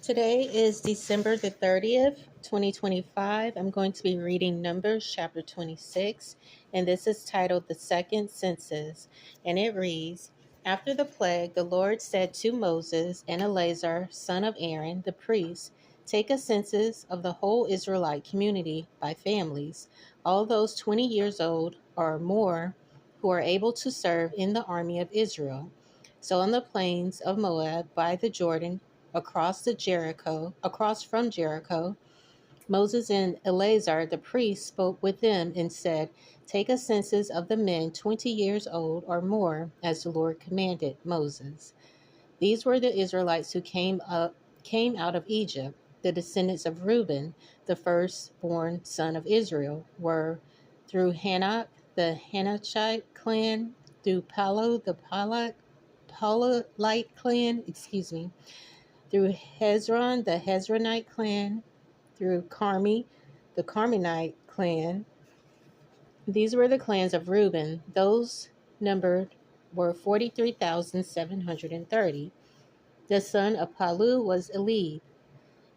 Today is December the 30th, 2025. I'm going to be reading Numbers chapter 26, and this is titled The Second Census. And it reads, After the plague, the Lord said to Moses and Eleazar, son of Aaron, the priest, take a census of the whole Israelite community by families, all those 20 years old or more who are able to serve in the army of Israel. So on the plains of Moab by the Jordan, across from Jericho, Moses and Eleazar the priest spoke with them and said, Take a census of the men 20 years old or more, as the Lord commanded Moses. These were the Israelites who came out of Egypt. The descendants of Reuben, the firstborn son of Israel, were through Hanok, the Hanachite clan, through Palu, the Palite clan, through Hezron, the Hezronite clan, through Carmi, the Carmenite clan. These were the clans of Reuben. Those numbered were 43,730. The son of Palu was Eliab,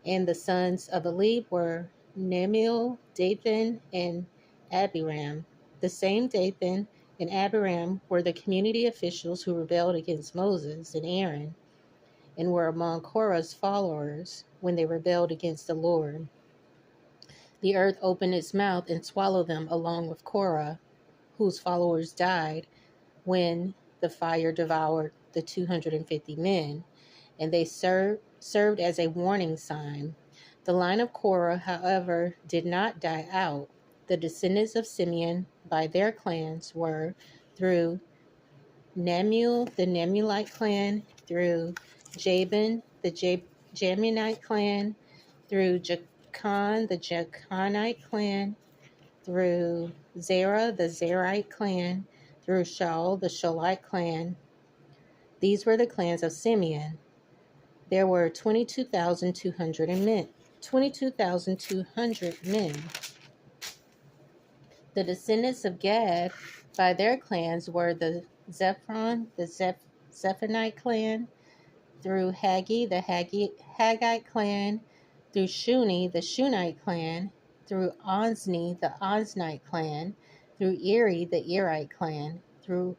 and the sons of Eliab were Nemiel, Dathan, and Abiram. The same Dathan and Abiram were the community officials who rebelled against Moses and Aaron, and were among Korah's followers when they rebelled against the Lord. The earth opened its mouth and swallowed them along with Korah, whose followers died when the fire devoured the 250 men, and they served as a warning sign. The line of Korah, however, did not die out. The descendants of Simeon by their clans were through Nemuel, the Nemulite clan, through Jabin, the Jaminite clan, through Jachan, the Jachanite clan, through Zerah, the Zerite clan, through Shaul, the Shaulite clan. These were the clans of Simeon. There were 22,200 men. 22,200 men. The descendants of Gad by their clans were the Zephron, the Zephonite clan, through Haggi, the Haggite clan, through Shuni, the Shunite clan, through Ozni, the Oznite clan, through Eri, the Erite clan, through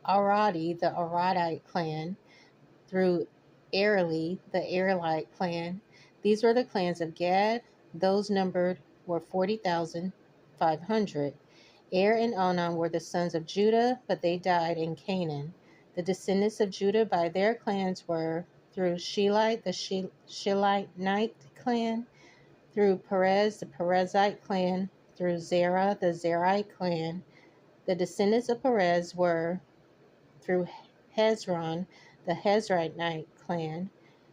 Aradi, the Aradite clan, through Areli, the Arelite clan. These were the clans of Gad. Those numbered were 40,500. Er and Onan were the sons of Judah, but they died in Canaan. The descendants of Judah by their clans were through Shelite, the Shelite clan, through Perez, the Perezite clan, through Zerah, the Zerite clan. The descendants of Perez were through Hezron, the Hezronite clan,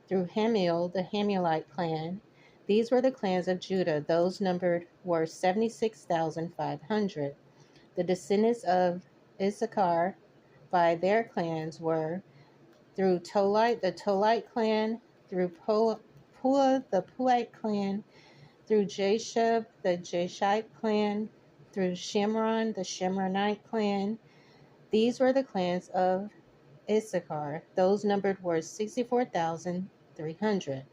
through Hamiel, the Hamulite clan. These were the clans of Judah. Those numbered were 76,500. The descendants of Issachar by their clans were through Tolite, the Tolite clan, through Pua, the Puite clan, through Jashub, the Jashite clan, through Shimron, the Shimronite clan. These were the clans of Issachar. Those numbered were 64,300.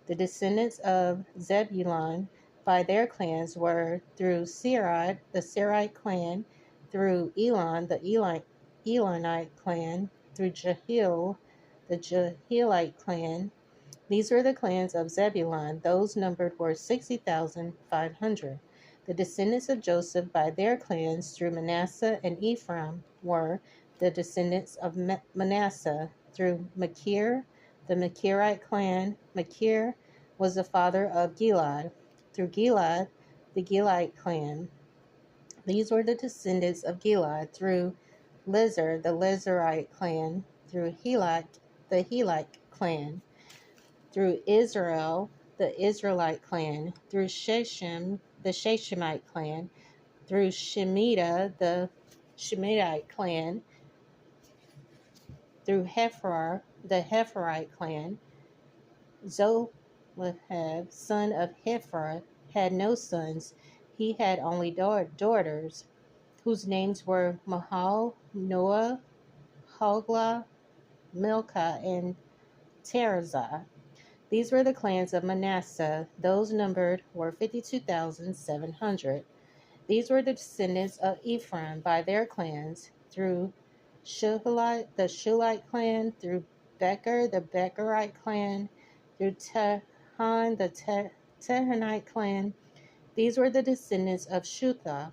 The descendants of Zebulun by their clans were through Serad, the Serite clan, through Elon, the Elonite clan, through Jehiel, the Jehielite clan. These were the clans of Zebulun. Those numbered were 60,500. The descendants of Joseph by their clans through Manasseh and Ephraim were the descendants of Manasseh through Machir, the Machirite clan. Machir was the father of Gilad. Through Gilad, the Gilite clan. These were the descendants of Gilad through Lezer, the Lezerite clan. Through Helak, the Helite clan. Through Israel, the Israelite clan. Through Shechem, the Shechemite clan. Through Shemida, the Shemitite clan. Through Hephrar, the Hepharite clan. Zophab, son of Hephra, had no sons. He had only daughters, whose names were Mahal, Noah, Hoglah, Milcah, and Tirzah. These were the clans of Manasseh. Those numbered were 52,700. These were the descendants of Ephraim by their clans, through Shuhalite, the Shulite clan, through Becher, the Becherite clan, through Tehan, the Tehanite clan. These were the descendants of Shutha,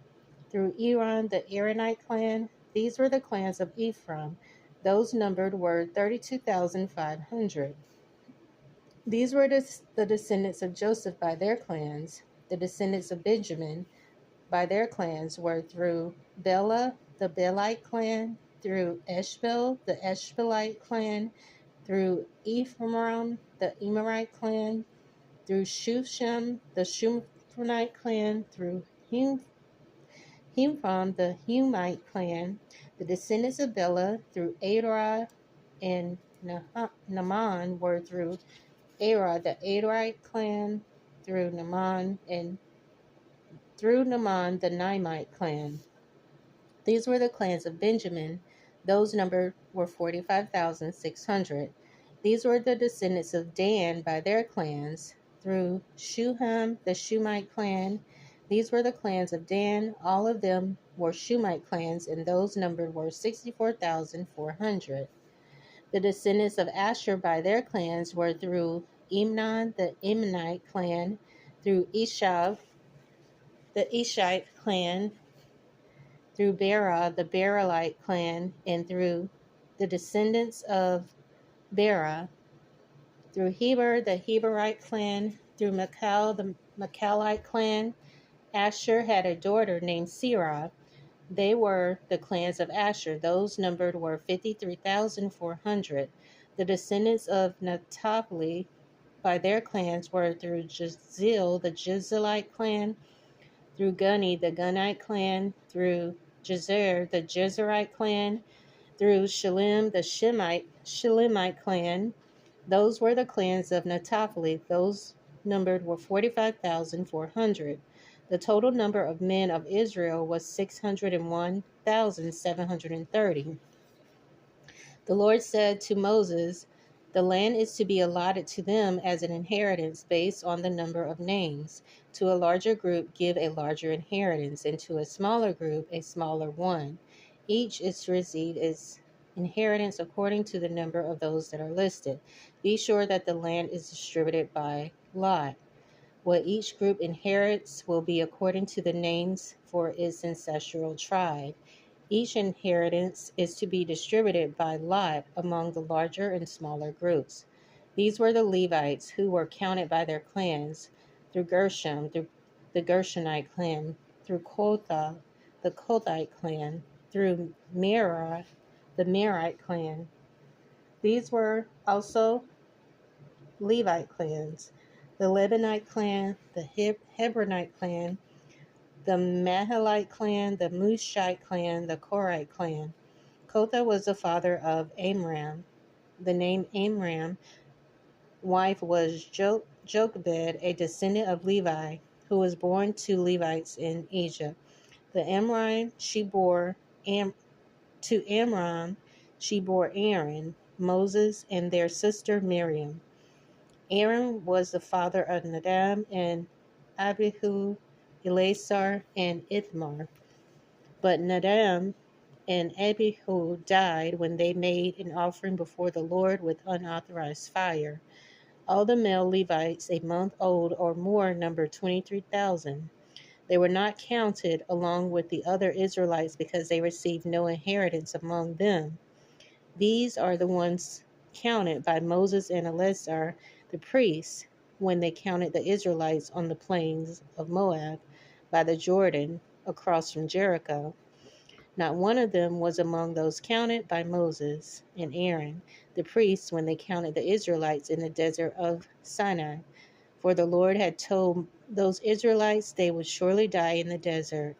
through Eran, the Aaronite clan. These were the clans of Ephraim. Those numbered were 32,500. These were the descendants of Joseph by their clans. The descendants of Benjamin by their clans were through Bela, the Belite clan, through Eshbel, the Eshbelite clan, through Ephraim, the Emerite clan, through Shushem, the Shumphonite clan, through Humpham, the Humite clan, the descendants of Bela through Adar and Naaman were through Arah, the Adarite clan, through Naaman, the Naamite clan. These were the clans of Benjamin. Those numbered were 45,600. These were the descendants of Dan by their clans, through Shuham, the Shumite clan. These were the clans of Dan. All of them were Shumite clans, and those numbered were 64,400. The descendants of Asher by their clans were through Imnan, the Imnite clan, through Ishav, the Ishite clan, through Bera, the Beralite clan, and through the descendants of Bera, through Heber, the Heberite clan, through Machal, the Machalite clan. Asher had a daughter named Serah. They were the clans of Asher. Those numbered were 53,400. The descendants of Naphtali by their clans were through Jezeel, the Jezreelite clan, through Guni, the Gunite clan, through Jezer, the Jezerite clan, through Shalem, the Shalemite clan. Those were the clans of Naphtali. Those numbered were 45,400. The total number of men of Israel was 601,730. The Lord said to Moses, "The land is to be allotted to them as an inheritance based on the number of names. To a larger group, give a larger inheritance, and to a smaller group, a smaller one. Each is to receive its inheritance according to the number of those that are listed. Be sure that the land is distributed by lot. What each group inherits will be according to the names for its ancestral tribe. Each inheritance is to be distributed by lot among the larger and smaller groups." These were the Levites who were counted by their clans, through Gershom, through the Gershonite clan, through Kotha, the Kothite clan, through Merah, the Merite clan. These were also Levite clans: the Lebanite clan, the Hebronite clan, the Mahilite clan, the Mushite clan, the Korite clan. Kotha was the father of Amram. The name Amram wife was Jochebed, a descendant of Levi, who was born to Levites in Egypt. The Amram she bore to Amram she bore Aaron, Moses, and their sister Miriam. Aaron was the father of Nadab and Abihu, Eleazar, and Ithamar. But Nadab and Abihu died when they made an offering before the Lord with unauthorized fire. All the male Levites a month old or more numbered 23,000. They were not counted along with the other Israelites because they received no inheritance among them. These are the ones counted by Moses and Eleazar the priests when they counted the Israelites on the plains of Moab by the Jordan across from Jericho. Not one of them was among those counted by Moses and Aaron, the priests, when they counted the Israelites in the desert of Sinai. For the Lord had told those Israelites they would surely die in the desert.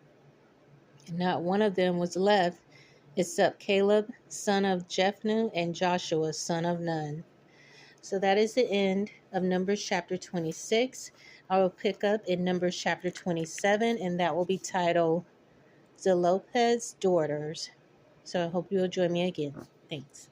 And not one of them was left except Caleb, son of Jephunneh, and Joshua, son of Nun. So that is the end of Numbers chapter 26. I will pick up in Numbers chapter 27, and that will be titled Zelophehad's Daughters. So I hope you'll join me again. Thanks.